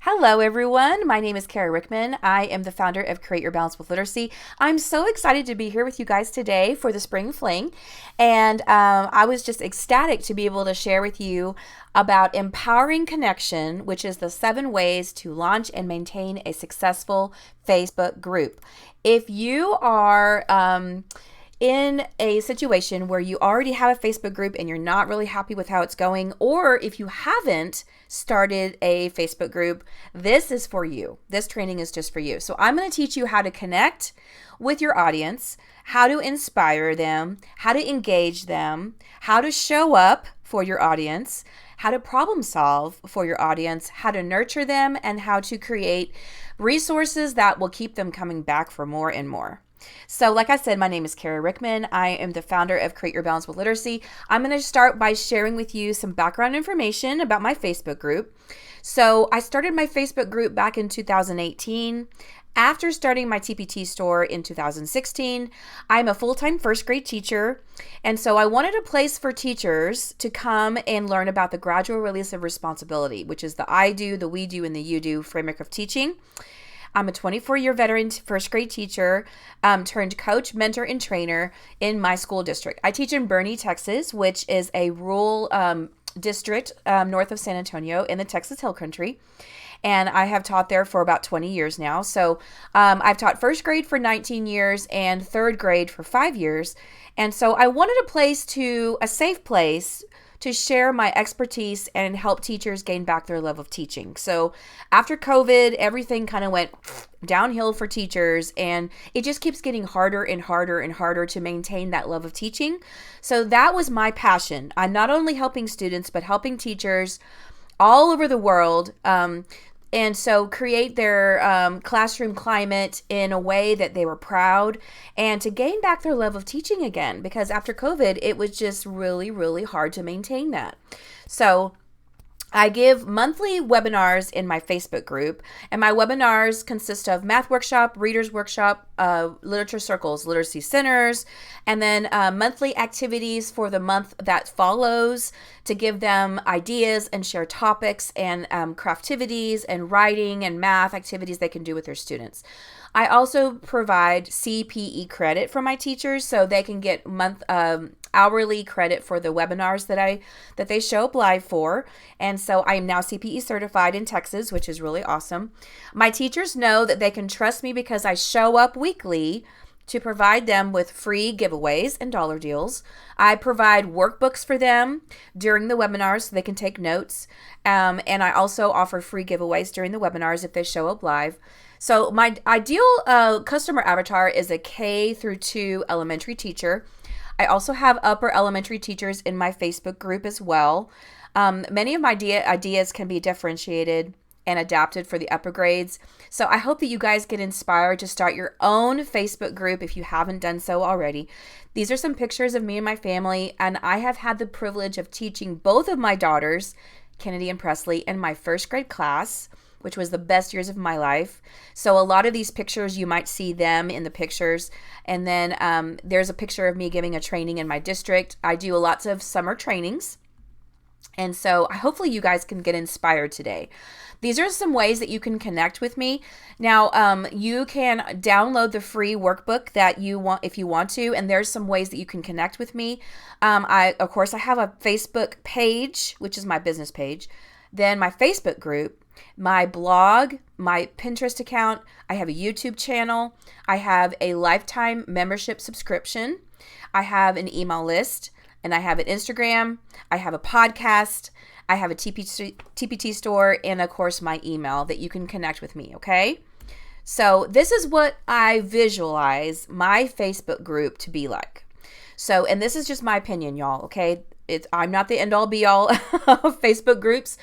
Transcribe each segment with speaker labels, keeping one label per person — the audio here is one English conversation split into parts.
Speaker 1: Hello, everyone. My name is Kara Rickman. I am the founder of Create Your Balance with Literacy. I'm so excited to be here with you guys today for the Spring Fling. And I was just ecstatic to be able to share with you about empowering connection, which is the 7 ways to launch and maintain a successful Facebook group. If you are in a situation where you already have a Facebook group and you're not really happy with how it's going, or if you haven't started a Facebook group, this is for you. This training is just for you. So I'm going to teach you how to connect with your audience, how to inspire them, how to engage them, how to show up for your audience, how to problem solve for your audience, how to nurture them, and how to create resources that will keep them coming back for more and more. So like I said, my name is Kara Rickman. I am the founder of Create Your Balance with Literacy. I'm going to start by sharing with you some background information about my Facebook group. So I started my Facebook group back in 2018. After starting my TPT store in 2016, I'm a full-time first grade teacher. And so I wanted a place for teachers to come and learn about the gradual release of responsibility, which is the I do, the we do, and the you do framework of teaching. I'm a 24-year veteran first grade teacher, turned coach, mentor, and trainer in my school district. I teach in Boerne, Texas, which is a rural district north of San Antonio in the Texas Hill Country. And I have taught there for about 20 years now. So I've taught first grade for 19 years and third grade for 5 years. And so I wanted a safe place to share my expertise and help teachers gain back their love of teaching. So after COVID, everything kind of went downhill for teachers, and it just keeps getting harder and harder and harder to maintain that love of teaching. So that was my passion. I'm not only helping students, but helping teachers all over the world, and so create their classroom climate in a way that they were proud and to gain back their love of teaching again, because after COVID, it was just really, really hard to maintain that. So I give monthly webinars in my Facebook group, and my webinars consist of math workshop, readers workshop, literature circles, literacy centers, and then monthly activities for the month that follows to give them ideas and share topics and craftivities and writing and math activities they can do with their students. I also provide CPE credit for my teachers so they can get hourly credit for the webinars that they show up live for. And so I am now CPE certified in Texas, which is really awesome. My teachers know that they can trust me because I show up weekly to provide them with free giveaways and dollar deals. I provide workbooks for them during the webinars so they can take notes. And I also offer free giveaways during the webinars if they show up live. So my ideal customer avatar is a K through 2 elementary teacher. I also have upper elementary teachers in my Facebook group as well. Many of my ideas can be differentiated and adapted for the upper grades. So I hope that you guys get inspired to start your own Facebook group if you haven't done so already. These are some pictures of me and my family, and I have had the privilege of teaching both of my daughters, Kennedy and Presley, in my first grade class, which was the best years of my life. So a lot of these pictures, you might see them in the pictures. And then there's a picture of me giving a training in my district. I do lots of summer trainings. And so hopefully you guys can get inspired today. These are some ways that you can connect with me. Now, you can download the free workbook that you want if you want to, and there's some ways that you can connect with me. Of course, I have a Facebook page, which is my business page, then my Facebook group, my blog, my Pinterest account. I have a YouTube channel. I have a lifetime membership subscription. I have an email list, and I have an Instagram. I have a podcast. I have a TPT store, and of course my email that you can connect with me, okay? So this is what I visualize my Facebook group to be like. So, and this is just my opinion, y'all, okay? I'm not the end-all be-all of Facebook groups,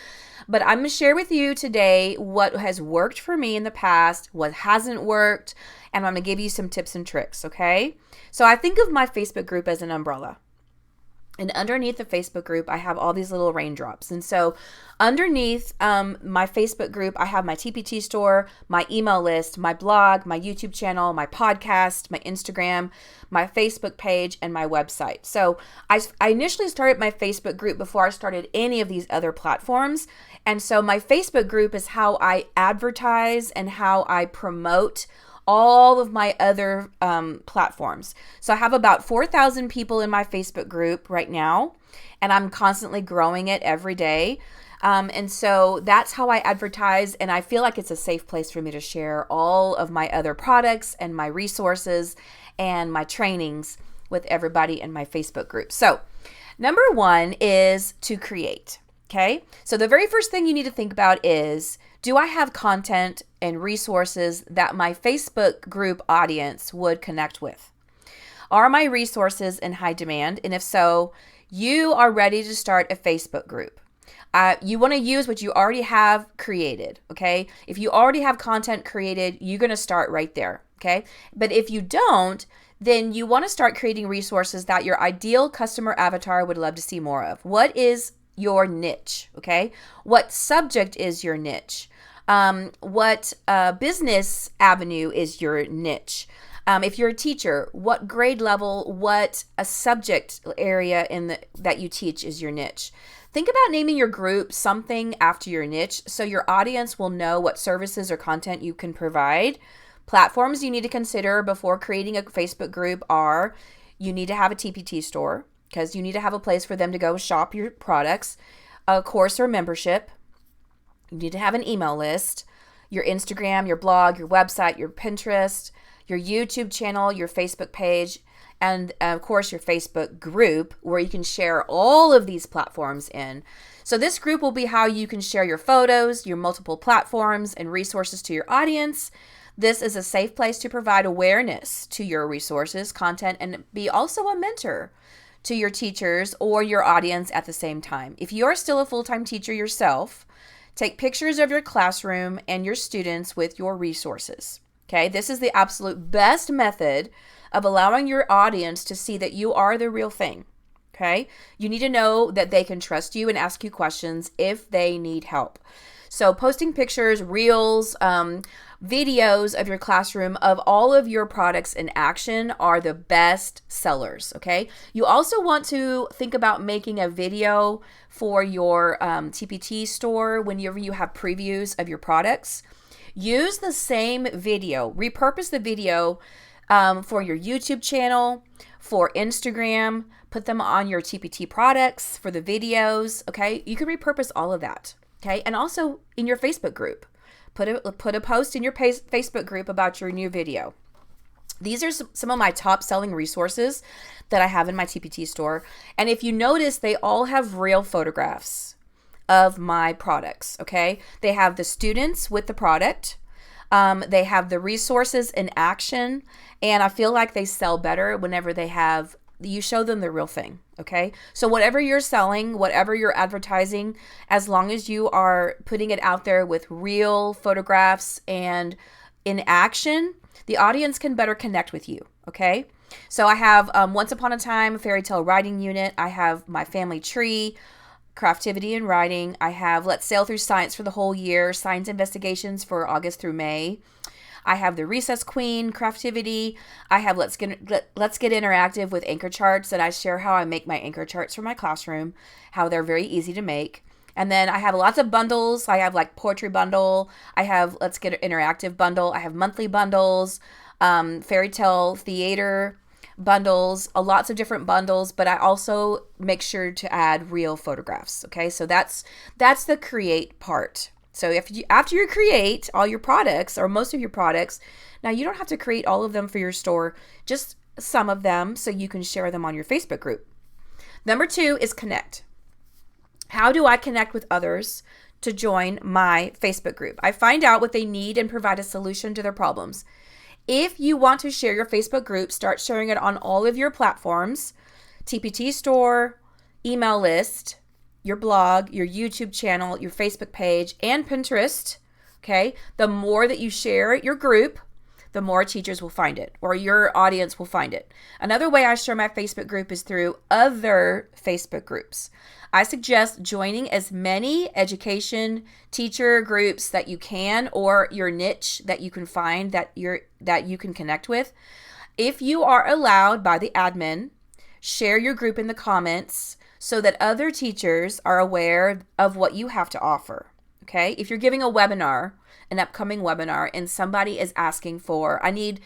Speaker 1: but I'm going to share with you today what has worked for me in the past, what hasn't worked, and I'm going to give you some tips and tricks, okay? So I think of my Facebook group as an umbrella. And underneath the Facebook group, I have all these little raindrops. And so underneath my Facebook group, I have my TPT store, my email list, my blog, my YouTube channel, my podcast, my Instagram, my Facebook page, and my website. So I initially started my Facebook group before I started any of these other platforms. And so my Facebook group is how I advertise and how I promote all of my other platforms. So I have about 4,000 people in my Facebook group right now, and I'm constantly growing it every day. And so that's how I advertise, and I feel like it's a safe place for me to share all of my other products and my resources and my trainings with everybody in my Facebook group. So number one is to create. Okay, so the very first thing you need to think about is, do I have content and resources that my Facebook group audience would connect with? Are my resources in high demand? And if so, you are ready to start a Facebook group. You want to use what you already have created, okay? If you already have content created, you're going to start right there, okay? But if you don't, then you want to start creating resources that your ideal customer avatar would love to see more of. What is your niche, okay? What subject is your niche? What business avenue is your niche? If you're a teacher, what grade level, what a subject area that you teach is your niche? Think about naming your group something after your niche so your audience will know what services or content you can provide. Platforms you need to consider before creating a Facebook group are, you need to have a TPT store, because you need to have a place for them to go shop your products, a course or membership. You need to have an email list, your Instagram, your blog, your website, your Pinterest, your YouTube channel, your Facebook page, and of course your Facebook group where you can share all of these platforms in. So this group will be how you can share your photos, your multiple platforms, and resources to your audience. This is a safe place to provide awareness to your resources, content, and be also a mentor to your teachers or your audience at the same time. If you're still a full-time teacher yourself, take pictures of your classroom and your students with your resources. Okay, this is the absolute best method of allowing your audience to see that you are the real thing. Okay, you need to know that they can trust you and ask you questions if they need help. So posting pictures, reels, videos of your classroom of all of your products in action are the best sellers, okay? You also want to think about making a video for your TPT store whenever you have previews of your products. Use the same video, repurpose the video for your YouTube channel, for Instagram, put them on your TPT products for the videos, okay? You can repurpose all of that, okay? And also in your Facebook group. Put a post in your Facebook group about your new video. These are some of my top selling resources that I have in my TPT store. And if you notice, they all have real photographs of my products, okay? They have the students with the product. They have the resources in action. And I feel like they sell better whenever you show them the real thing, okay? So whatever you're selling, whatever you're advertising, as long as you are putting it out there with real photographs and in action, the audience can better connect with you, okay? So I have Once Upon a Time Fairy Tale Writing Unit. I have my family tree, Craftivity and Writing. I have Let's Sail Through Science for the whole year, Science Investigations for August through May. I have the Recess Queen, Craftivity. I have Let's Get Interactive with anchor charts, and I share how I make my anchor charts for my classroom, how they're very easy to make. And then I have lots of bundles. I have like Poetry Bundle. I have Let's Get Interactive Bundle. I have monthly bundles, Fairy Tale Theater bundles, lots of different bundles, but I also make sure to add real photographs. Okay, so that's the create part. So after you create all your products or most of your products, now you don't have to create all of them for your store, just some of them so you can share them on your Facebook group. Number 2 is connect. How do I connect with others to join my Facebook group? I find out what they need and provide a solution to their problems. If you want to share your Facebook group, start sharing it on all of your platforms, TPT store, email list, your blog, your YouTube channel, your Facebook page, and Pinterest, okay? The more that you share your group, the more teachers will find it, or your audience will find it. Another way I share my Facebook group is through other Facebook groups. I suggest joining as many education teacher groups that you can, or your niche that you can find that you can connect with. If you are allowed by the admin, share your group in the comments so that other teachers are aware of what you have to offer. Okay? If you're giving a webinar, an upcoming webinar, and somebody is asking for, I need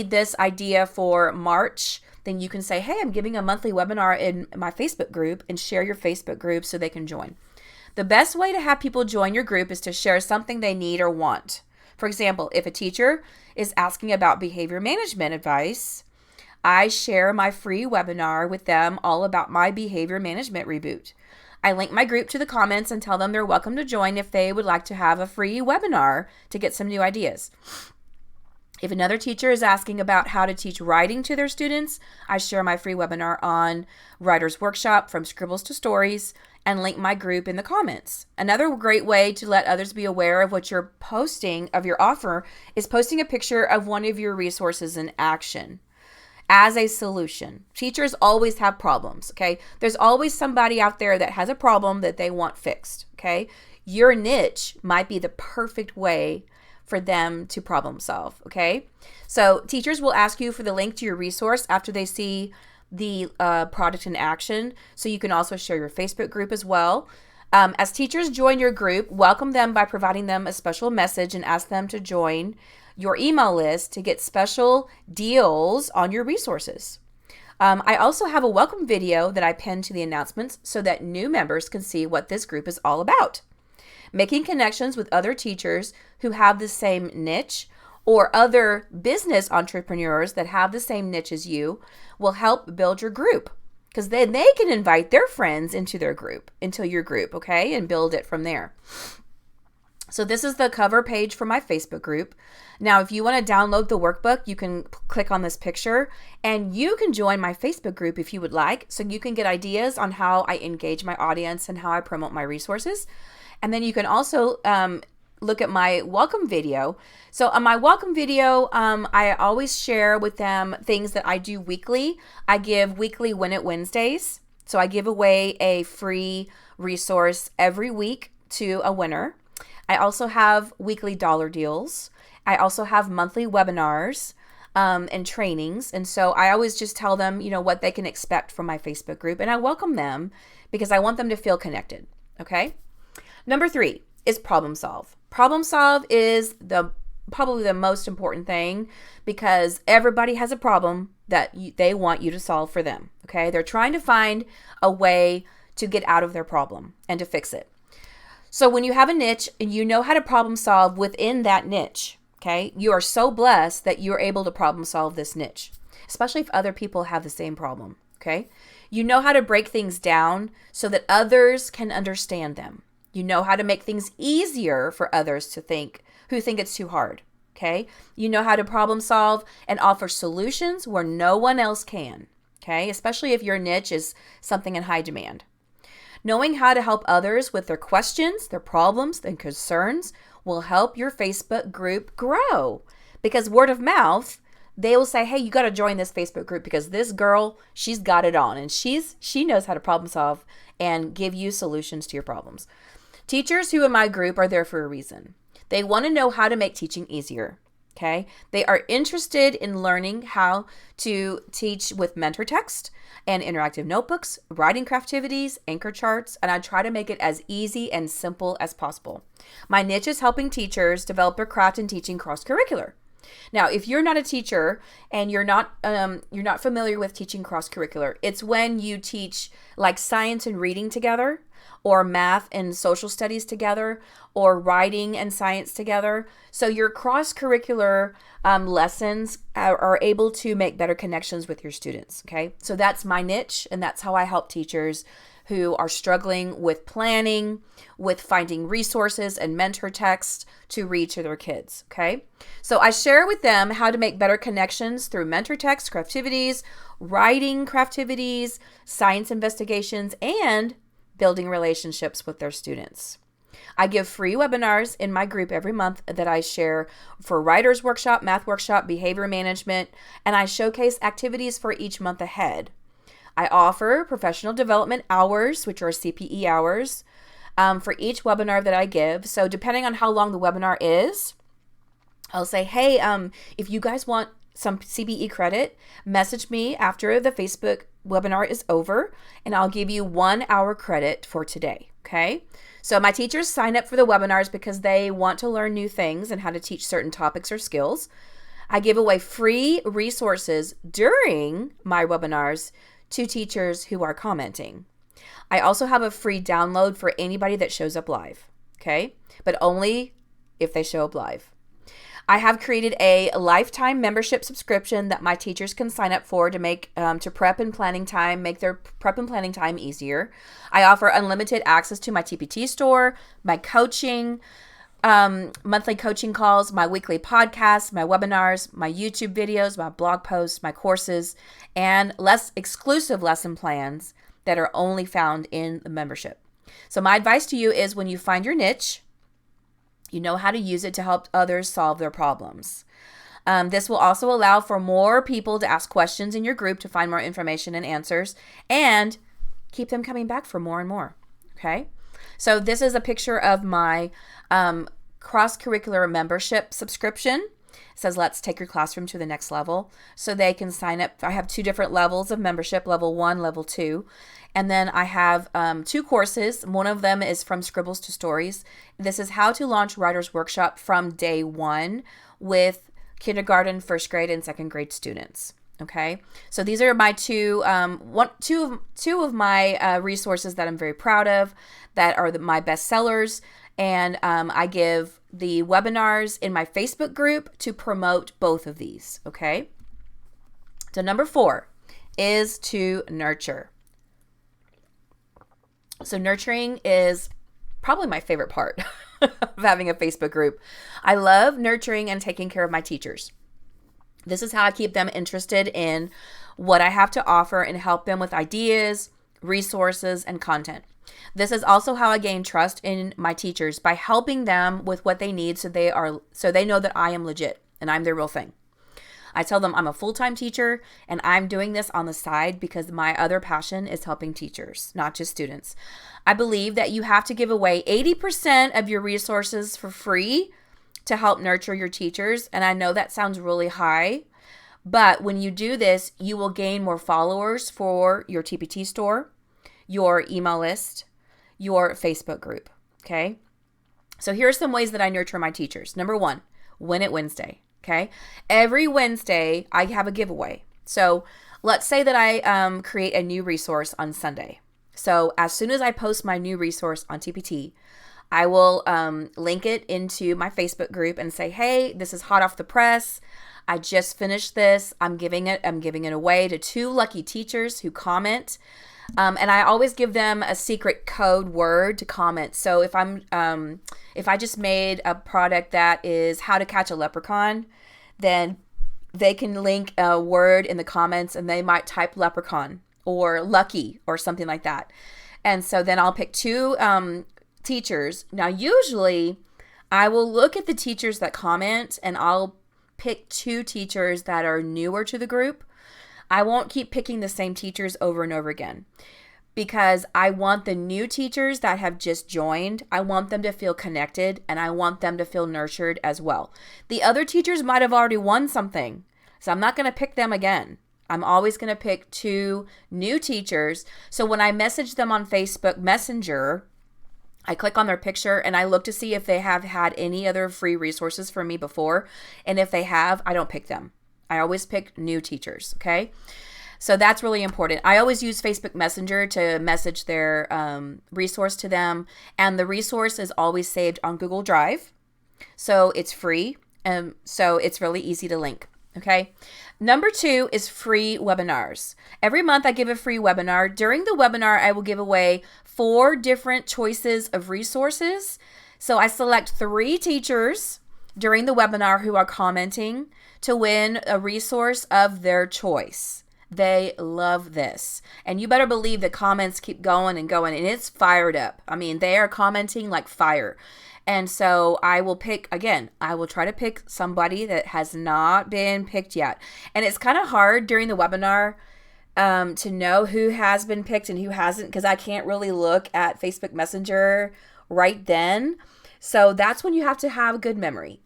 Speaker 1: this idea for March, then you can say, hey, I'm giving a monthly webinar in my Facebook group, and share your Facebook group so they can join. The best way to have people join your group is to share something they need or want. For example, if a teacher is asking about behavior management advice, I share my free webinar with them all about my behavior management reboot. I link my group to the comments and tell them they're welcome to join if they would like to have a free webinar to get some new ideas. If another teacher is asking about how to teach writing to their students, I share my free webinar on Writer's Workshop from Scribbles to Stories and link my group in the comments. Another great way to let others be aware of what you're posting of your offer is posting a picture of one of your resources in action as a solution. Teachers always have problems, okay? There's always somebody out there that has a problem that they want fixed, okay? Your niche might be the perfect way for them to problem solve, okay? So teachers will ask you for the link to your resource after they see the product in action, so you can also share your Facebook group as well. As teachers join your group, welcome them by providing them a special message and ask them to join your email list to get special deals on your resources. I also have a welcome video that I pinned to the announcements so that new members can see what this group is all about. Making connections with other teachers who have the same niche or other business entrepreneurs that have the same niche as you will help build your group, because then they can invite their friends into your group, okay, and build it from there. So this is the cover page for my Facebook group. Now, if you want to download the workbook, you can click on this picture and you can join my Facebook group if you would like, so you can get ideas on how I engage my audience and how I promote my resources. And then you can also look at my welcome video. So on my welcome video, I always share with them things that I do weekly. I give weekly Win It Wednesdays. So I give away a free resource every week to a winner. I also have weekly dollar deals. I also have monthly webinars and trainings. And so I always just tell them, what they can expect from my Facebook group. And I welcome them because I want them to feel connected. Okay. Number 3 is problem solve. Problem solve is probably the most important thing, because everybody has a problem that they want you to solve for them. Okay. They're trying to find a way to get out of their problem and to fix it. So when you have a niche and you know how to problem solve within that niche, okay, you are so blessed that you're able to problem solve this niche, especially if other people have the same problem, okay? You know how to break things down so that others can understand them. You know how to make things easier for others who think it's too hard, okay? You know how to problem solve and offer solutions where no one else can, okay? Especially if your niche is something in high demand. Knowing how to help others with their questions, their problems, and concerns will help your Facebook group grow. Because word of mouth, they will say, hey, you got to join this Facebook group because this girl, she's got it on, and she knows how to problem solve and give you solutions to your problems. Teachers who in my group are there for a reason. They want to know how to make teaching easier. Okay. They are interested in learning how to teach with mentor text and interactive notebooks, writing craftivities, anchor charts, and I try to make it as easy and simple as possible. My niche is helping teachers develop their craft in teaching cross-curricular. Now, if you're not a teacher and you're not familiar with teaching cross-curricular, it's when you teach like science and reading together, or math and social studies together, or writing and science together. So your cross-curricular lessons are able to make better connections with your students, okay? So that's my niche, and that's how I help teachers who are struggling with planning, with finding resources and mentor text to read to their kids, okay? So I share with them how to make better connections through mentor text, craftivities, writing craftivities, science investigations, and building relationships with their students. I give free webinars in my group every month that I share for writer's workshop, math workshop, behavior management, and I showcase activities for each month ahead. I offer professional development hours, which are CPE hours, for each webinar that I give. So depending on how long the webinar is, I'll say, hey, if you guys want some CPE credit, message me after the Facebook webinar is over, and I'll give you 1 hour credit for today. Okay. So my teachers sign up for the webinars because they want to learn new things and how to teach certain topics or skills. I give away free resources during my webinars to teachers who are commenting. I also have a free download for anybody that shows up live. Okay. But only if they show up live. I have created a lifetime membership subscription that my teachers can sign up for to make prep and planning time, make their prep and planning time easier. I offer unlimited access to my TPT store, my coaching, monthly coaching calls, my weekly podcasts, my webinars, my YouTube videos, my blog posts, my courses, and less exclusive lesson plans that are only found in the membership. So my advice to you is when you find your niche, you know how to use it to help others solve their problems. This will also allow for more people to ask questions in your group to find more information and answers and keep them coming back for more and more. Okay. So this is a picture of my cross-curricular membership subscription. It says, let's take your classroom to the next level. So they can sign up. I have 2 different levels of membership, level 1, level 2. And then I have 2 courses. One of them is From Scribbles to Stories. This is how to launch Writer's Workshop from day 1 with kindergarten, 1st grade, and 2nd grade students. Okay, so these are my two of my resources that I'm very proud of, that are my best sellers. And I give the webinars in my Facebook group to promote both of these. Okay, so number 4 is to nurture. So nurturing is probably my favorite part of having a Facebook group. I love nurturing and taking care of my teachers. This is how I keep them interested in what I have to offer and help them with ideas, resources, and content. This is also how I gain trust in my teachers, by helping them with what they need so they know that I am legit and I'm their real thing. I tell them I'm a full-time teacher and I'm doing this on the side because my other passion is helping teachers, not just students. I believe that you have to give away 80% of your resources for free to help nurture your teachers. And I know that sounds really high, but when you do this, you will gain more followers for your TPT store, your email list, your Facebook group. Okay. So here are some ways that I nurture my teachers. Number 1, Win It Wednesday. Okay. Every Wednesday I have a giveaway. So let's say that I create a new resource on Sunday. So as soon as I post my new resource on TPT, I will link it into my Facebook group and say, hey, this is hot off the press. I just finished this. I'm giving it away to 2 lucky teachers who comment. And I always give them a secret code word to comment. So if if I just made a product that is how to catch a leprechaun, then they can link a word in the comments and they might type leprechaun or lucky or something like that. And so then I'll pick 2 teachers. Now, usually I will look at the teachers that comment and I'll pick 2 teachers that are newer to the group. I won't keep picking the same teachers over and over again because I want the new teachers that have just joined, I want them to feel connected and I want them to feel nurtured as well. The other teachers might have already won something, so I'm not going to pick them again. I'm always going to pick 2 new teachers. So when I message them on Facebook Messenger, I click on their picture and I look to see if they have had any other free resources from me before. And if they have, I don't pick them. I always pick new teachers, okay? So that's really important. I always use Facebook Messenger to message their resource to them. And the resource is always saved on Google Drive. So it's free. So it's really easy to link, okay? Number 2 is free webinars. Every month I give a free webinar. During the webinar, I will give away 4 different choices of resources. So I select 3 teachers during the webinar who are commenting to win a resource of their choice. They love this. And you better believe the comments keep going and going, and it's fired up. I mean, they are commenting like fire. And so I will pick, again, I will try to pick somebody that has not been picked yet. And it's kind of hard during the webinar to know who has been picked and who hasn't, because I can't really look at Facebook Messenger right then. So that's when you have to have good memory.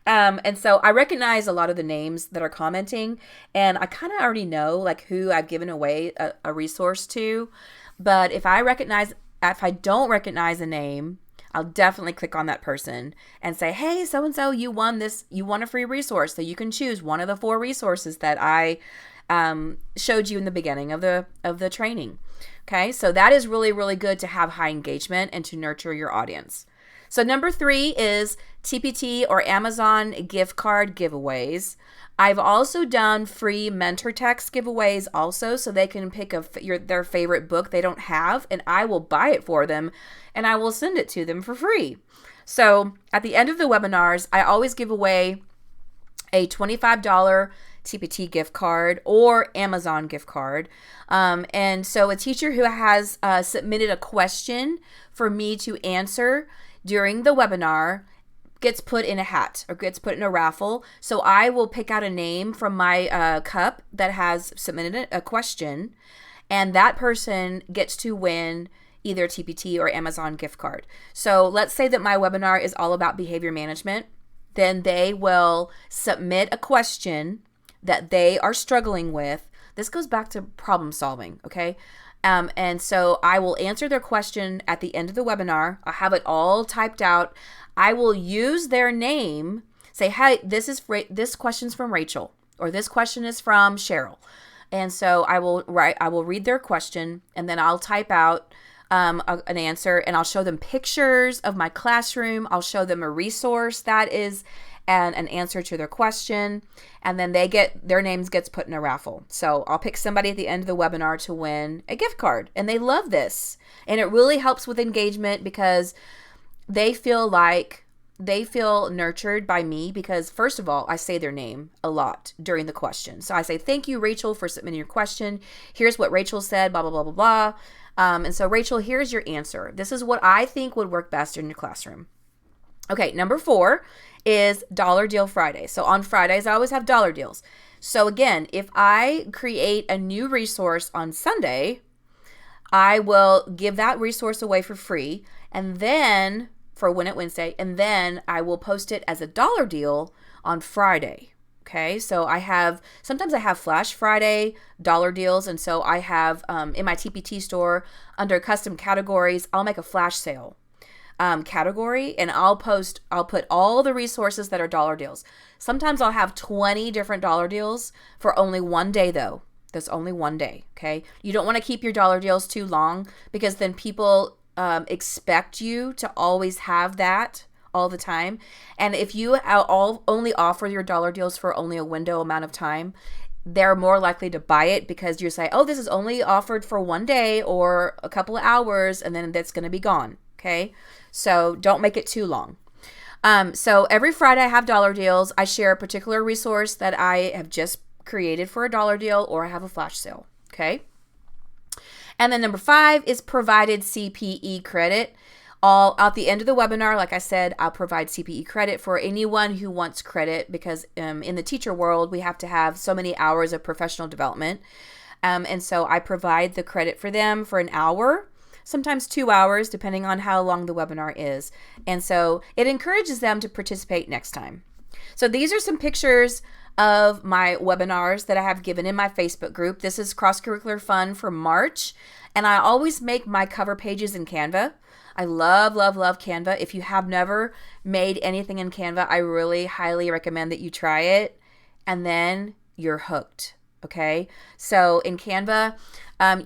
Speaker 1: And so I recognize a lot of the names that are commenting, and I kind of already know like who I've given away a resource to. But if I don't recognize a name, I'll definitely click on that person and say, hey, so-and-so, you won a free resource. So you can choose one of the 4 resources that I showed you in the beginning of the training. Okay, so that is really, really good to have high engagement and to nurture your audience. So number 3 is TPT or Amazon gift card giveaways. I've also done free mentor text giveaways also, so they can pick their favorite book they don't have, and I will buy it for them and I will send it to them for free. So at the end of the webinars, I always give away a $25 TPT gift card or Amazon gift card. And so a teacher who has submitted a question for me to answer during the webinar gets put in a hat or gets put in a raffle. So I will pick out a name from my cup that has submitted a question, and that person gets to win either TPT or Amazon gift card. So let's say that my webinar is all about behavior management. Then they will submit a question that they are struggling with. This goes back to problem solving, okay? And so I will answer their question at the end of the webinar. I'll have it all typed out. I will use their name, say, hey, this question's from Rachel, or this question is from Cheryl. And so I will read their question, and then I'll type out an answer, and I'll show them pictures of my classroom. I'll show them a resource that is an answer to their question, and then their names gets put in a raffle. So I'll pick somebody at the end of the webinar to win a gift card, and they love this. And it really helps with engagement because they feel nurtured by me because, first of all, I say their name a lot during the question. So I say, thank you, Rachel, for submitting your question. Here's what Rachel said, blah, blah, blah, blah, blah. And so, Rachel, here's your answer. This is what I think would work best in your classroom. Okay, number 4 is Dollar Deal Friday. So on Fridays, I always have dollar deals. So again, if I create a new resource on Sunday, I will give that resource away for free, and then for Win It Wednesday, and then I will post it as a dollar deal on Friday. Okay, so sometimes I have Flash Friday dollar deals, and so I have in my TPT store under custom categories, I'll make a flash sale category, and I'll put all the resources that are dollar deals. Sometimes I'll have 20 different dollar deals for only one day though. That's only one day, okay? You don't want to keep your dollar deals too long because then people expect you to always have that all the time. And if you only offer your dollar deals for only a window amount of time, they're more likely to buy it because you say, oh, this is only offered for one day or a couple of hours, and then that's going to be gone, okay? So don't make it too long. So every Friday I have dollar deals. I share a particular resource that I have just created for a dollar deal, or I have a flash sale, okay? And then number 5 is provided CPE credit. All at the end of the webinar, like I said, I'll provide CPE credit for anyone who wants credit because in the teacher world, we have to have so many hours of professional development. And so I provide the credit for them for an hour, sometimes 2 hours, depending on how long the webinar is. And so it encourages them to participate next time. So these are some pictures of my webinars that I have given in my Facebook group. This is Cross Curricular Fun for March, and I always make my cover pages in Canva. I love, love, love Canva. If you have never made anything in Canva, I really highly recommend that you try it, and then you're hooked, okay? So in Canva,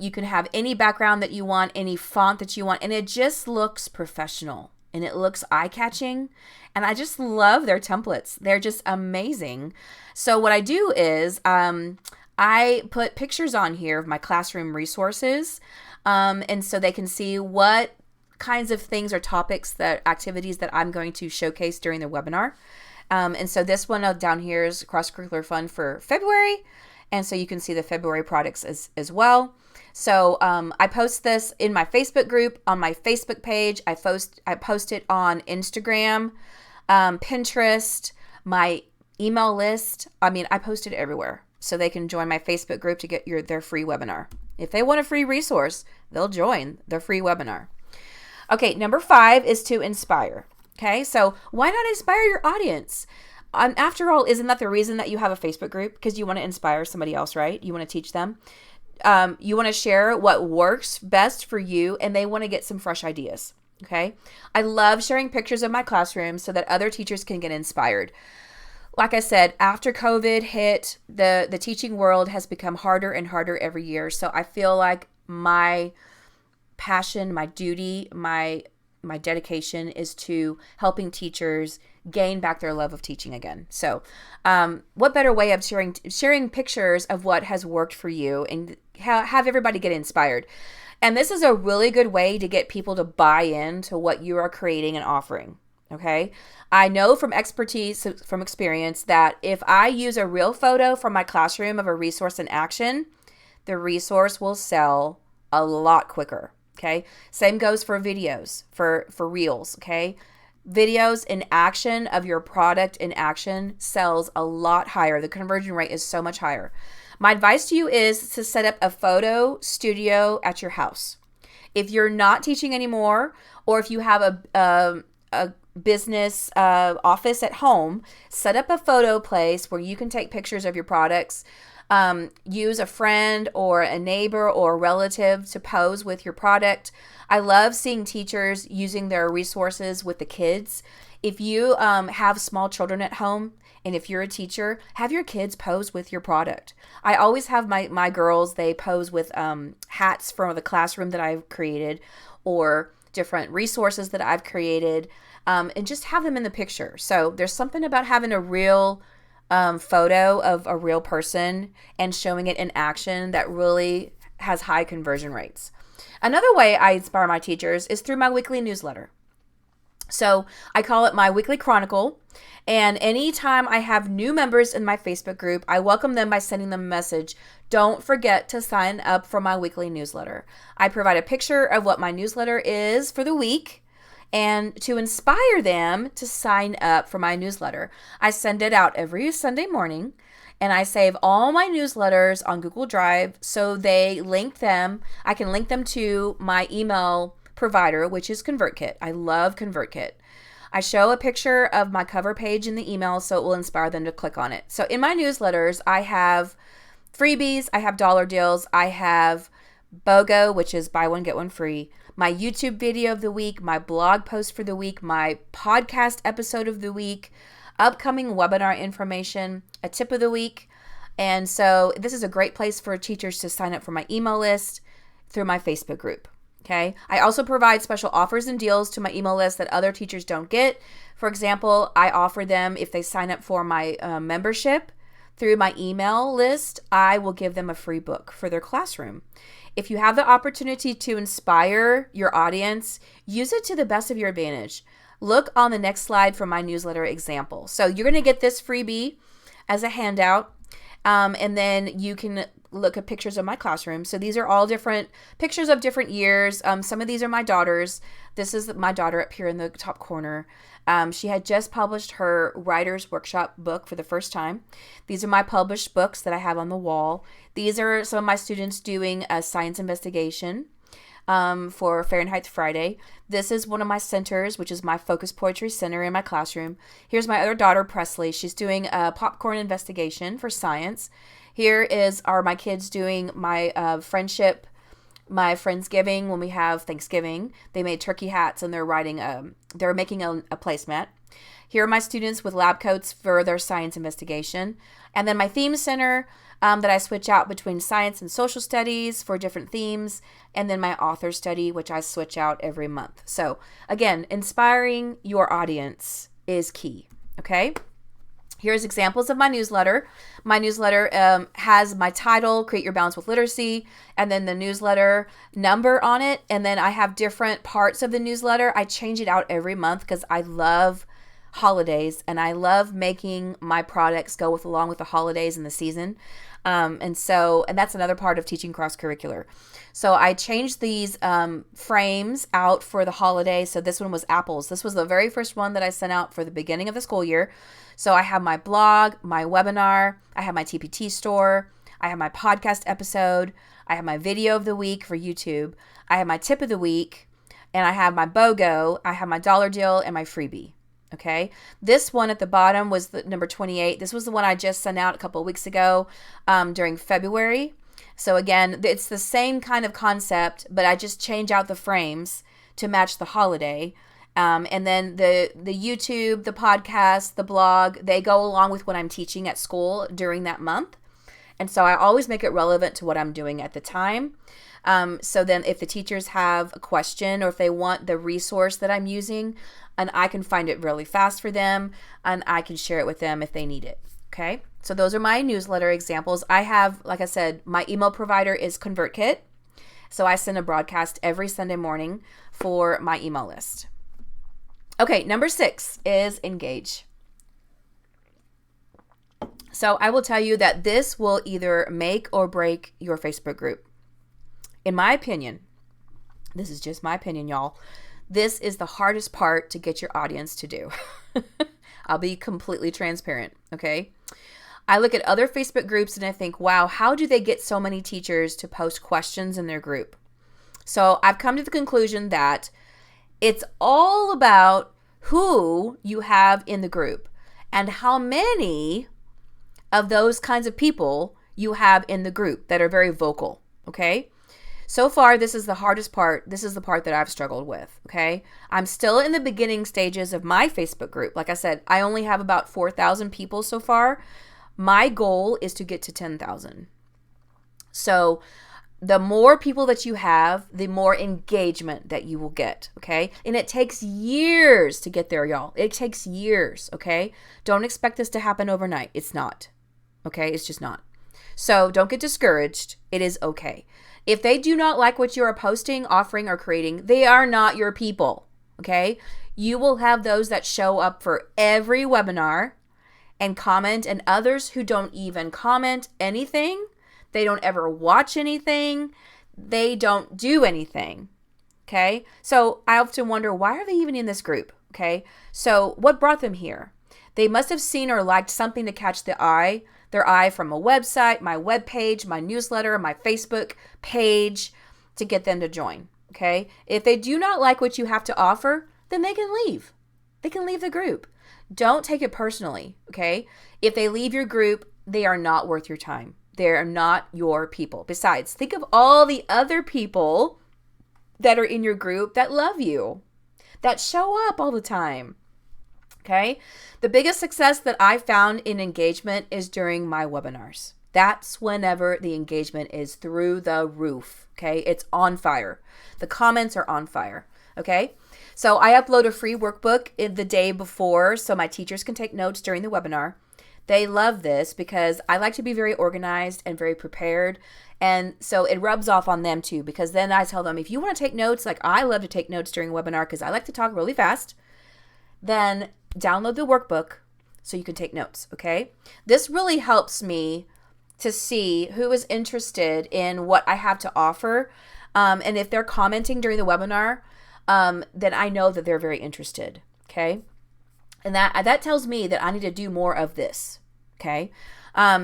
Speaker 1: you can have any background that you want, any font that you want, and it just looks professional, and it looks eye-catching, and I just love their templates. They're just amazing. So what I do is I put pictures on here of my classroom resources, and so they can see what kinds of things or topics, activities that I'm going to showcase during the webinar. And so this one down here is Cross Curricular Fun for February. And so you can see the February products as well. So I post this in my Facebook group, on my Facebook page. I post it on Instagram, Pinterest, my email list. I mean, I post it everywhere so they can join my Facebook group to get their free webinar. If they want a free resource, they'll join the free webinar. Okay, number 5 is to inspire. Okay, so why not inspire your audience? After all, isn't that the reason that you have a Facebook group? Because you want to inspire somebody else, right? You want to teach them. You want to share what works best for you, and they want to get some fresh ideas. Okay, I love sharing pictures of my classroom so that other teachers can get inspired. Like I said, after COVID hit, the teaching world has become harder and harder every year. So I feel like my passion, my duty, my dedication is to helping teachers gain back their love of teaching again. So what better way of sharing pictures of what has worked for you and have everybody get inspired. And this is a really good way to get people to buy into what you are creating and offering. Okay, I know from experience that if I use a real photo from my classroom of a resource in action, the resource will sell a lot quicker. Okay, same goes for videos, for reels. Okay, videos in action of your product in action sells a lot higher. The conversion rate is so much higher. My advice to you is to set up a photo studio at your house. If you're not teaching anymore, or if you have a business office at home, set up a photo place where you can take pictures of your products. Use a friend or a neighbor or a relative to pose with your product. I love seeing teachers using their resources with the kids. If you have small children at home, and if you're a teacher, have your kids pose with your product. I always have my girls, they pose with hats from the classroom that I've created or different resources that I've created, and just have them in the picture. So there's something about having a real photo of a real person and showing it in action that really has high conversion rates. Another way I inspire my teachers is through my weekly newsletter. So I call it my weekly chronicle. And anytime I have new members in my Facebook group, I welcome them by sending them a message. Don't forget to sign up for my weekly newsletter. I provide a picture of what my newsletter is for the week and to inspire them to sign up for my newsletter. I send it out every Sunday morning, and I save all my newsletters on Google Drive so they link them. I can link them to my email provider, which is ConvertKit. I love ConvertKit. I show a picture of my cover page in the email so it will inspire them to click on it. So in my newsletters, I have freebies, I have dollar deals, I have BOGO, which is buy one, get one free, my YouTube video of the week, my blog post for the week, my podcast episode of the week, upcoming webinar information, a tip of the week. And so this is a great place for teachers to sign up for my email list through my Facebook group. Okay. I also provide special offers and deals to my email list that other teachers don't get. For example, I offer them, if they sign up for my membership through my email list, I will give them a free book for their classroom. If you have the opportunity to inspire your audience, use it to the best of your advantage. Look on the next slide for my newsletter example. So you're going to get this freebie as a handout, and then you can look at pictures of my classroom. So these are all different pictures of different years. Some of these are my daughters. This is my daughter up here in the top corner. She had just published her writer's workshop book for the first time. These are my published books that I have on the wall. These are some of my students doing a science investigation for Fahrenheit Friday. This is one of my centers, which is my Focus Poetry Center in my classroom. Here's my other daughter, Presley. She's doing a popcorn investigation for science. Here are my kids doing my friendship, my Friendsgiving when we have Thanksgiving. They made turkey hats and they're making a placemat. Here are my students with lab coats for their science investigation. And then my theme center that I switch out between science and social studies for different themes. And then my author study, which I switch out every month. So again, inspiring your audience is key. Okay. Here's examples of my newsletter. My newsletter has my title, Create Your Balance with Literacy, and then the newsletter number on it. And then I have different parts of the newsletter. I change it out every month because I love holidays and I love making my products go along with the holidays and the season. And that's another part of teaching cross-curricular. So I changed these frames out for the holiday. So this one was apples. This was the very first one that I sent out for the beginning of the school year. So I have my blog, my webinar, I have my TPT store, I have my podcast episode, I have my video of the week for YouTube, I have my tip of the week, and I have my BOGO, I have my dollar deal, and my freebie. Okay, this one at the bottom was the number 28. This was the one I just sent out a couple of weeks ago during February. So again, it's the same kind of concept, but I just change out the frames to match the holiday. And then the YouTube, the podcast, the blog, they go along with what I'm teaching at school during that month. And so I always make it relevant to what I'm doing at the time. So then if the teachers have a question or if they want the resource that I'm using, and I can find it really fast for them, and I can share it with them if they need it. Okay, so those are my newsletter examples. I have, like I said, my email provider is ConvertKit. So I send a broadcast every Sunday morning for my email list. Okay, number 6 is engage. So I will tell you that this will either make or break your Facebook group. In my opinion, this is just my opinion, y'all, this is the hardest part to get your audience to do. I'll be completely transparent, okay? I look at other Facebook groups and I think, wow, how do they get so many teachers to post questions in their group? So I've come to the conclusion that it's all about who you have in the group and how many of those kinds of people you have in the group that are very vocal, okay? So far, this is the hardest part. This is the part that I've struggled with, okay? I'm still in the beginning stages of my Facebook group. Like I said, I only have about 4,000 people so far. My goal is to get to 10,000. So the more people that you have, the more engagement that you will get, okay? And it takes years to get there, y'all. It takes years, okay? Don't expect this to happen overnight. It's not, okay? It's just not. So don't get discouraged. It is okay. If they do not like what you are posting, offering, or creating, they are not your people, okay? You will have those that show up for every webinar and comment, and others who don't even comment anything. They don't ever watch anything. They don't do anything, okay? So I often wonder, why are they even in this group, okay? So what brought them here? They must have seen or liked something to catch their eye from a website, my web page, my newsletter, my Facebook page to get them to join, okay? If they do not like what you have to offer, then they can leave. They can leave the group. Don't take it personally, okay? If they leave your group, they are not worth your time. They're not your people. Besides, think of all the other people that are in your group that love you, that show up all the time. Okay. The biggest success that I found in engagement is during my webinars. That's whenever the engagement is through the roof. Okay. It's on fire. The comments are on fire. Okay. So I upload a free workbook in the day before so my teachers can take notes during the webinar. They love this because I like to be very organized and very prepared. And so it rubs off on them too, because then I tell them, if you want to take notes, like I love to take notes during a webinar because I like to talk really fast, then download the workbook so you can take notes, okay? This really helps me to see who is interested in what I have to offer. And if they're commenting during the webinar, then I know that they're very interested, okay? And that tells me that I need to do more of this, okay?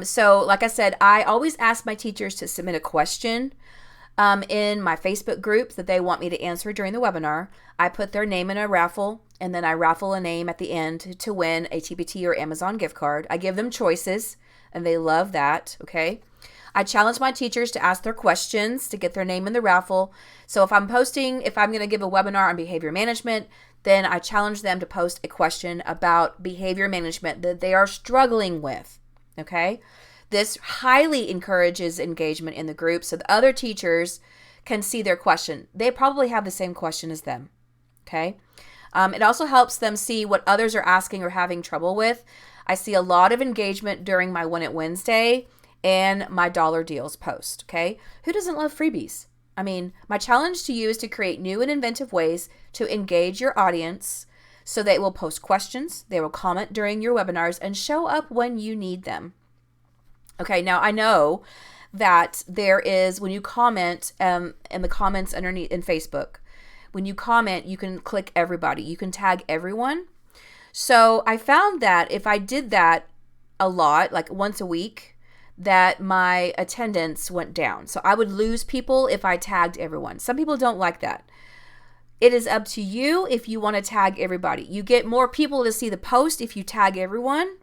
Speaker 1: So like I said, I always ask my teachers to submit a question in my Facebook group that they want me to answer during the webinar. I put their name in a raffle, and then I raffle a name at the end to win a TPT or Amazon gift card. I give them choices, and they love that, okay? I challenge my teachers to ask their questions to get their name in the raffle. So if I'm going to give a webinar on behavior management, then I challenge them to post a question about behavior management that they are struggling with, okay? This highly encourages engagement in the group so the other teachers can see their question. They probably have the same question as them, okay? It also helps them see what others are asking or having trouble with. I see a lot of engagement during my Win It Wednesday and my dollar deals post, okay? Who doesn't love freebies? I mean, my challenge to you is to create new and inventive ways to engage your audience so they will post questions, they will comment during your webinars, and show up when you need them. Okay, now I know that there is, when you comment in the comments underneath in Facebook, when you comment, you can click everybody. You can tag everyone. So I found that if I did that a lot, like once a week, that my attendance went down. So I would lose people if I tagged everyone. Some people don't like that. It is up to you if you want to tag everybody. You get more people to see the post if you tag everyone.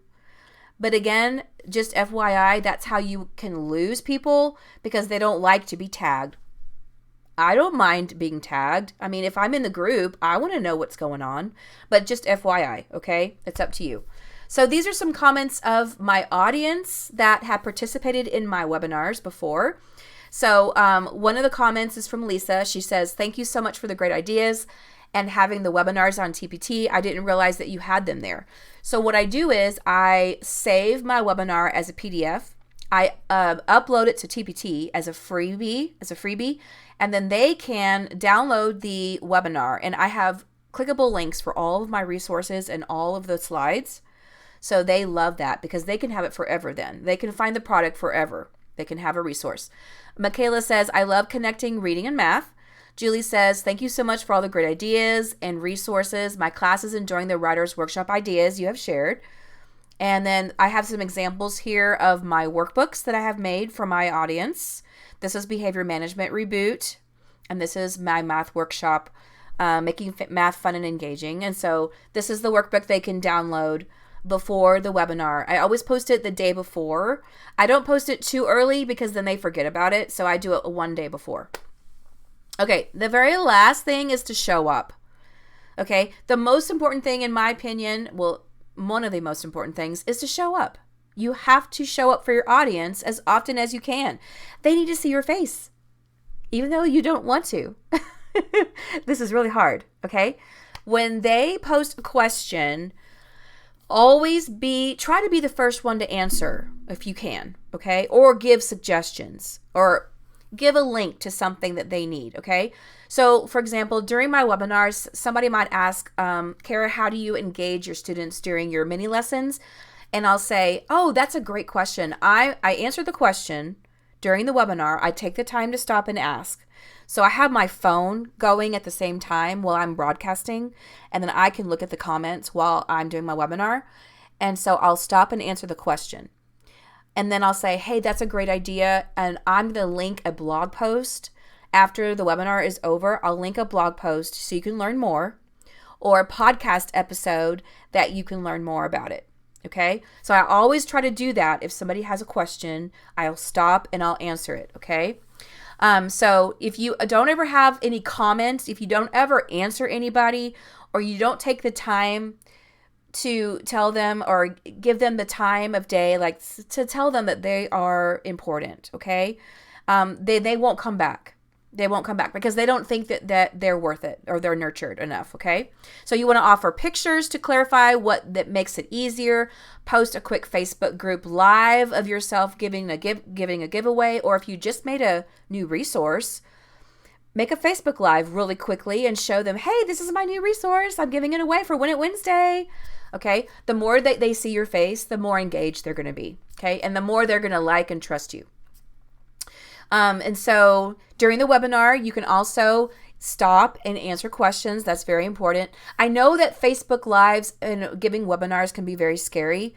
Speaker 1: But again, just FYI, that's how you can lose people, because they don't like to be tagged. I don't mind being tagged. I mean, if I'm in the group, I want to know what's going on. But just FYI, okay? It's up to you. So these are some comments of my audience that have participated in my webinars before. So one of the comments is from Lisa. She says, "Thank you so much for the great ideas and having the webinars on TPT. I didn't realize that you had them there." So what I do is I save my webinar as a PDF. I upload it to TPT as a freebie, and then they can download the webinar. And I have clickable links for all of my resources and all of the slides. So they love that because they can have it forever then. They can find the product forever. They can have a resource. Michaela says, "I love connecting reading and math." Julie says, "Thank you so much for all the great ideas and resources. My class is enjoying the Writer's Workshop ideas you have shared." And then I have some examples here of my workbooks that I have made for my audience. This is Behavior Management Reboot, and this is my math workshop, Making Math Fun and Engaging. And so this is the workbook they can download before the webinar. I always post it the day before. I don't post it too early because then they forget about it, so I do it one day before. Okay, the very last thing is to show up. Okay, the most important thing in my opinion, well, one of the most important things is to show up. You have to show up for your audience as often as you can. They need to see your face, even though you don't want to. This is really hard, okay? When they post a question, try to be the first one to answer if you can, okay? Or give suggestions or give a link to something that they need, okay? So, for example, during my webinars, somebody might ask, "Kara, how do you engage your students during your mini lessons?" And I'll say, "Oh, that's a great question." I answer the question during the webinar. I take the time to stop and ask. So I have my phone going at the same time while I'm broadcasting, and then I can look at the comments while I'm doing my webinar. And so I'll stop and answer the question. And then I'll say, "Hey, that's a great idea." And I'm going to link a blog post after the webinar is over. I'll link a blog post so you can learn more, or a podcast episode that you can learn more about it. Okay. So I always try to do that. If somebody has a question, I'll stop and I'll answer it. Okay. So if you don't ever have any comments, if you don't ever answer anybody, or you don't take the time to tell them or give them the time of day, like to tell them that they are important, okay? They won't come back. They won't come back because they don't think that they're worth it or they're nurtured enough, okay? So you want to offer pictures to clarify what that makes it easier. Post a quick Facebook group live of yourself giving a giveaway, or if you just made a new resource, make a Facebook Live really quickly and show them, "Hey, this is my new resource. I'm giving it away for Win It Wednesday." Okay? The more that they see your face, the more engaged they're going to be, okay? And the more they're going to like and trust you. And so during the webinar, you can also stop and answer questions. That's very important. I know that Facebook Lives and giving webinars can be very scary,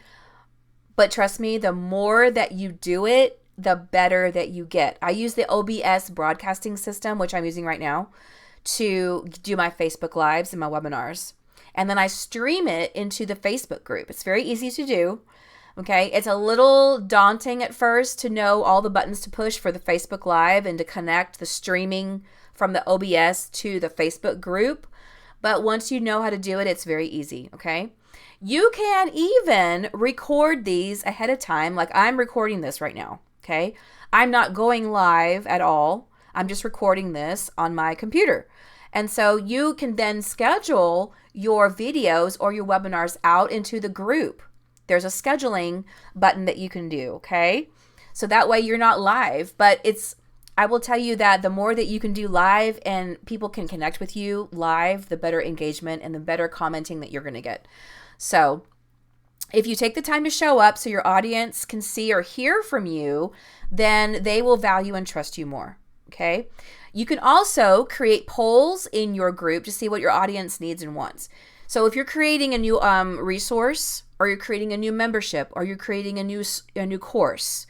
Speaker 1: but trust me, the more that you do it, the better that you get. I use the OBS broadcasting system, which I'm using right now, to do my Facebook Lives and my webinars. And then I stream it into the Facebook group. It's very easy to do. Okay, it's a little daunting at first to know all the buttons to push for the Facebook Live and to connect the streaming from the OBS to the Facebook group. But once you know how to do it, it's very easy, okay? You can even record these ahead of time, like I'm recording this right now, okay? I'm not going live at all. I'm just recording this on my computer. And so you can then schedule your videos or your webinars out into the group. There's a scheduling button that you can do, okay? So that way you're not live, but I will tell you that the more that you can do live and people can connect with you live, the better engagement and the better commenting that you're going to get. So If you take the time to show up so your audience can see or hear from you, then they will value and trust you more. Okay. You can also create polls in your group to see what your audience needs and wants. So if you're creating a new resource, or you're creating a new membership, or you're creating a new course,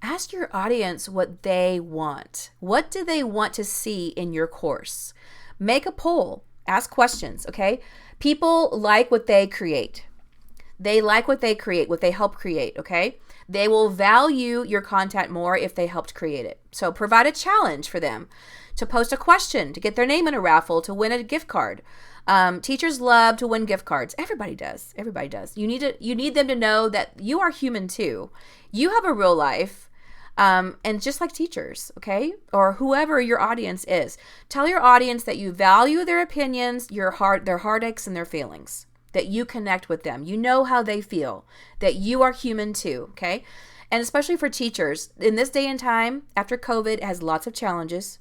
Speaker 1: ask your audience what they want. What do they want to see in your course? Make a poll. Ask questions, okay? People like what they create. They like what they create, what they help create, okay? They will value your content more if they helped create it. So provide a challenge for them to post a question, to get their name in a raffle, to win a gift card. Teachers love to win gift cards. Everybody does. Everybody does. You need them to know that you are human too. You have a real life. And just like teachers, okay? Or whoever your audience is, tell your audience that you value their opinions, their heartaches, and their feelings, that you connect with them. You know how they feel, that you are human too, okay? And especially for teachers, in this day and time, after COVID, it has lots of challenges,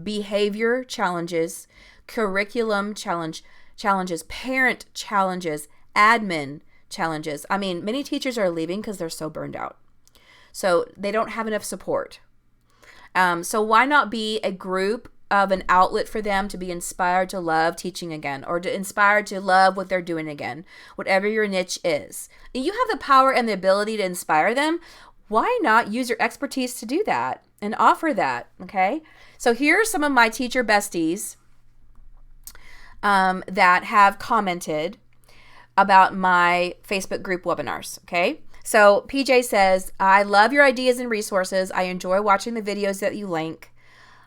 Speaker 1: behavior challenges, curriculum challenges, parent challenges, admin challenges. I mean, many teachers are leaving because they're so burned out. So they don't have enough support. So why not be a group of an outlet for them to be inspired to love teaching again, or to inspired to love what they're doing again, whatever your niche is. And you have the power and the ability to inspire them. Why not use your expertise to do that and offer that, okay? So here are some of my teacher besties that have commented about my Facebook group webinars, okay? So PJ says, I love your ideas and resources. I enjoy watching the videos that you link.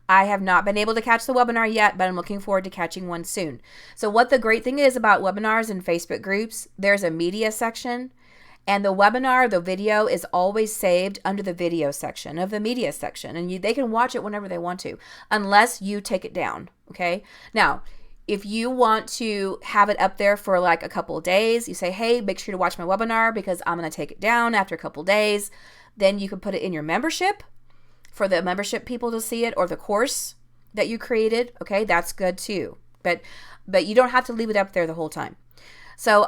Speaker 1: I have not been able to catch the webinar yet, but I'm looking forward to catching one soon. So what the great thing is about webinars and Facebook groups, there's a media section, and the webinar, the video is always saved under the video section of the media section, and they can watch it whenever they want to, unless you take it down, okay? Now, if you want to have it up there for like a couple of days, you say, hey, make sure to watch my webinar because I'm going to take it down after a couple of days. Then you can put it in your membership for the membership people to see it, or the course that you created. Okay, that's good too. But you don't have to leave it up there the whole time. So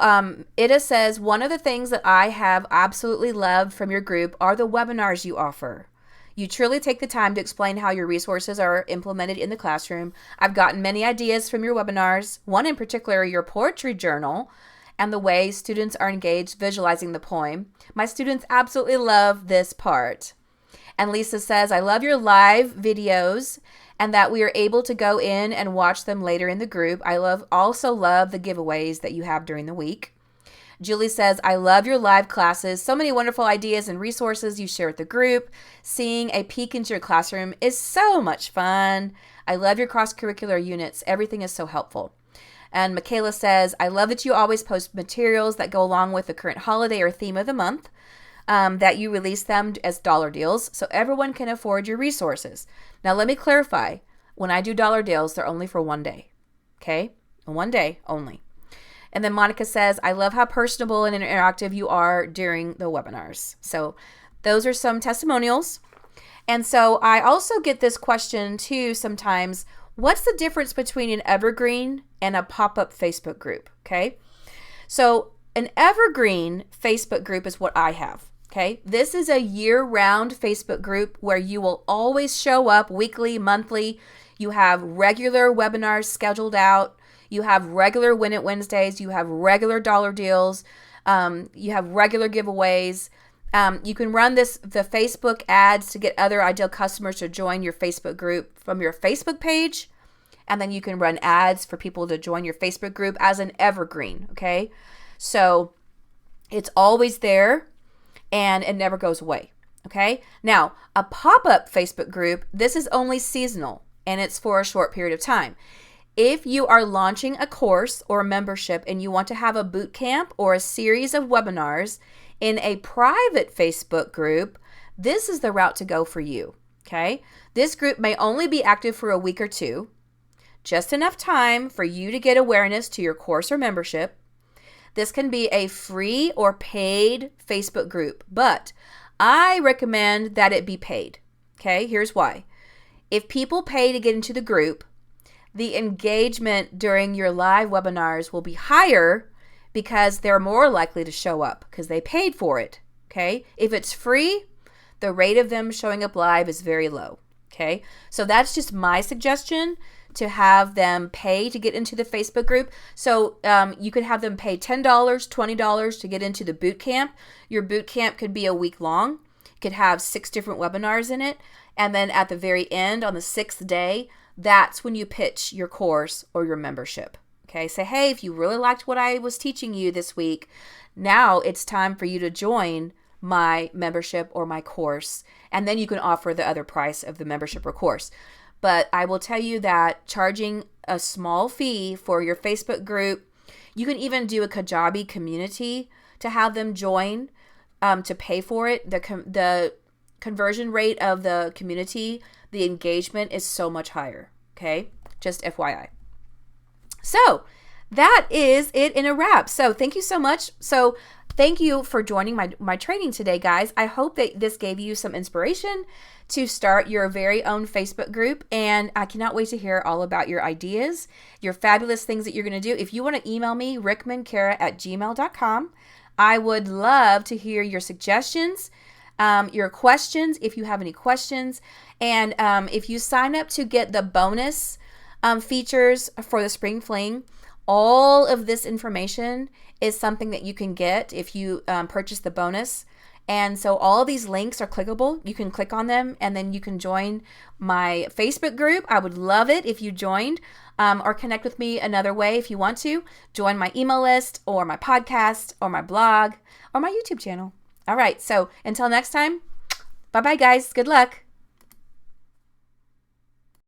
Speaker 1: Ida says, one of the things that I have absolutely loved from your group are the webinars you offer. You truly take the time to explain how your resources are implemented in the classroom. I've gotten many ideas from your webinars, one in particular, your poetry journal, and the way students are engaged visualizing the poem. My students absolutely love this part. And Lisa says, I love your live videos and that we are able to go in and watch them later in the group. I also love the giveaways that you have during the week. Julie says, I love your live classes. So many wonderful ideas and resources you share with the group. Seeing a peek into your classroom is so much fun. I love your cross-curricular units. Everything is so helpful. And Michaela says, I love that you always post materials that go along with the current holiday or theme of the month, that you release them as dollar deals so everyone can afford your resources. Now, let me clarify. When I do dollar deals, they're only for one day. Okay? One day only. And then Monica says, I love how personable and interactive you are during the webinars. So those are some testimonials. And so I also get this question too sometimes, what's the difference between an evergreen and a pop-up Facebook group? Okay. So an evergreen Facebook group is what I have. Okay. This is a year-round Facebook group where you will always show up weekly, monthly. You have regular webinars scheduled out. You have regular Win It Wednesdays. You have regular dollar deals. You have regular giveaways. You can run the Facebook ads to get other ideal customers to join your Facebook group from your Facebook page. And then you can run ads for people to join your Facebook group as an evergreen. Okay. So it's always there and it never goes away. Okay. Now, a pop-up Facebook group, this is only seasonal and it's for a short period of time. If you are launching a course or a membership and you want to have a boot camp or a series of webinars in a private Facebook group, this is the route to go for you, okay? This group may only be active for a week or two, just enough time for you to get awareness to your course or membership. This can be a free or paid Facebook group, but I recommend that it be paid, okay? Here's why. If people pay to get into the group, the engagement during your live webinars will be higher because they're more likely to show up because they paid for it. Okay. If it's free, the rate of them showing up live is very low. Okay. So that's just my suggestion, to have them pay to get into the Facebook group. So you could have them pay $10, $20 to get into the boot camp. Your boot camp could be a week long. It could have 6 different webinars in it. And then at the very end, on the 6th day, that's when you pitch your course or your membership. Okay, say, hey, if you really liked what I was teaching you this week, now it's time for you to join my membership or my course. And then you can offer the other price of the membership or course. But I will tell you that charging a small fee for your Facebook group, you can even do a Kajabi community to have them join to pay for it. The conversion rate of the community, the engagement is so much higher. Okay, just FYI. So that is it in a wrap. So thank you so much. So thank you for joining my training today, guys. I hope that this gave you some inspiration to start your very own Facebook group. And I cannot wait to hear all about your ideas, your fabulous things that you're going to do. If you want to email me, rickmankara@gmail.com. I would love to hear your suggestions, your questions, if you have any questions. And if you sign up to get the bonus features for the Spring Fling, all of this information is something that you can get if you purchase the bonus. And so all of these links are clickable. You can click on them and then you can join my Facebook group. I would love it if you joined, or connect with me another way if you want to. Join my email list or my podcast or my blog or my YouTube channel. All right. So until next time, bye-bye, guys. Good luck.